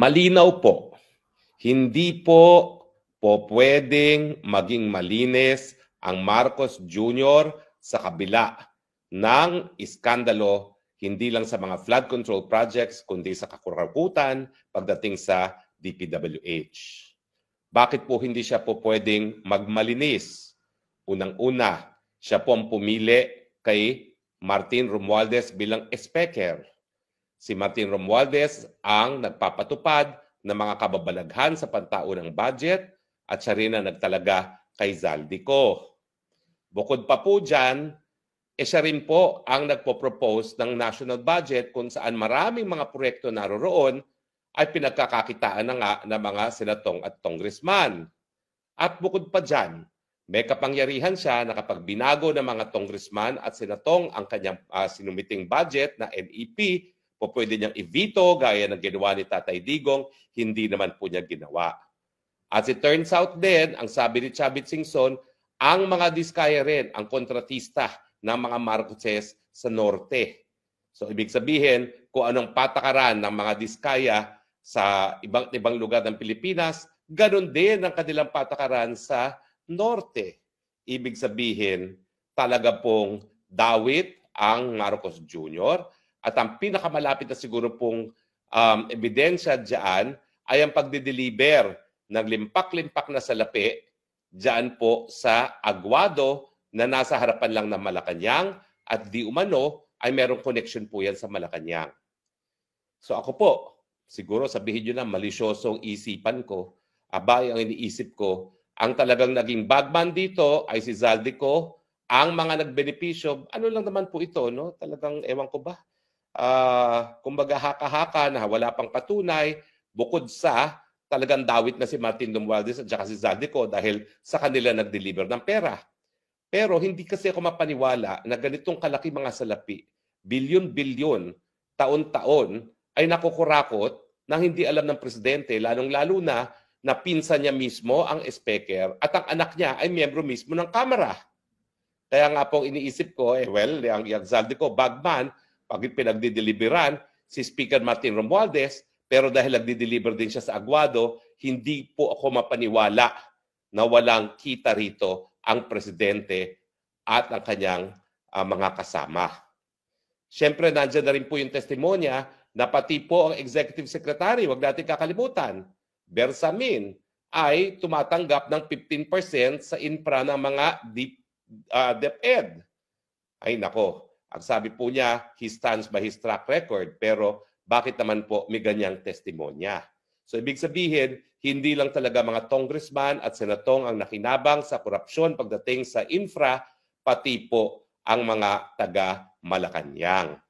Malinaw po, hindi po pwedeng maging malinis ang Marcos Jr. sa kabila ng iskandalo hindi lang sa mga flood control projects kundi sa kakurakutan pagdating sa DPWH. Bakit po hindi siya po pwedeng magmalinis? Unang-una, siya po ang pumili kay Martin Romualdez bilang speaker. Si Martin Romualdez ang nagpapatupad ng mga kababalaghan sa pantaunang budget at siya rin ang nagtalaga kay Zaldico. Bukod pa po dyan, siya rin po ang nagpo-propose ng national budget kung saan maraming mga proyekto naroroon ay pinagkakakitaan na nga ng mga senatong at congressman. At bukod pa dyan, may kapangyarihan siya na kapag binago ng mga congressman at senatong ang kanyang sinumiting budget na NEP, po pwede niyang i-veto gaya ng ginawa ni Tatay Digong, hindi naman po niya ginawa. As it turns out din, ang sabi ni Chavit Singson, ang mga diskaya rin ang kontratista ng mga Marcoses sa norte. So ibig sabihin, kung anong patakaran ng mga diskaya sa ibang lugar ng Pilipinas, ganun din ang kanilang patakaran sa norte. Ibig sabihin, talaga pong dawit ang Marcos Jr. At ang pinakamalapit na siguro pong ebidensya dyan ay ang pagdideliver ng limpak-limpak na salapi dyan po sa Aguado na nasa harapan lang ng Malacanang at di umano ay merong connection po yan sa Malacanang. So ako po, siguro sabihin nyo na malisyosong isipan ko, abay ang iniisip ko, ang talagang naging bagman dito ay si Zaldico, ang mga nagbenepisyo, ano lang naman po ito, no? Talagang ewan ko ba? Kumbaga haka-haka na wala pang patunay, bukod sa talagang dawit na si Martin Romualdez at saka si Zaldico dahil sa kanila nag-deliver ng pera. Pero hindi kasi ako mapaniwala na ganitong kalaki mga salapi, bilyon-bilyon, taon-taon, ay nakukurakot na hindi alam ng presidente, lalong-lalo na pinsan niya mismo ang speaker at ang anak niya ay miyembro mismo ng Kamara. Kaya nga po iniisip ko, ang Zaldico, bagman, pag pinagdideliveran si Speaker Martin Romualdez, pero dahil nagdi-deliver din siya sa Aguado, hindi po ako mapaniwala na walang kita rito ang presidente at ang kanyang mga kasama. Siyempre, nandiyan na rin po yung testimonya na pati po ang executive secretary, wag natin kakalimutan, Bersamin, ay tumatanggap ng 15% sa infra ng mga DepEd. Ay nako, ang sabi po niya, he stands by his track record, pero bakit naman po may ganyang testimonya? So ibig sabihin, hindi lang talaga mga congressman at senatong ang nakinabang sa korupsyon pagdating sa infra, pati po ang mga taga Malacanang.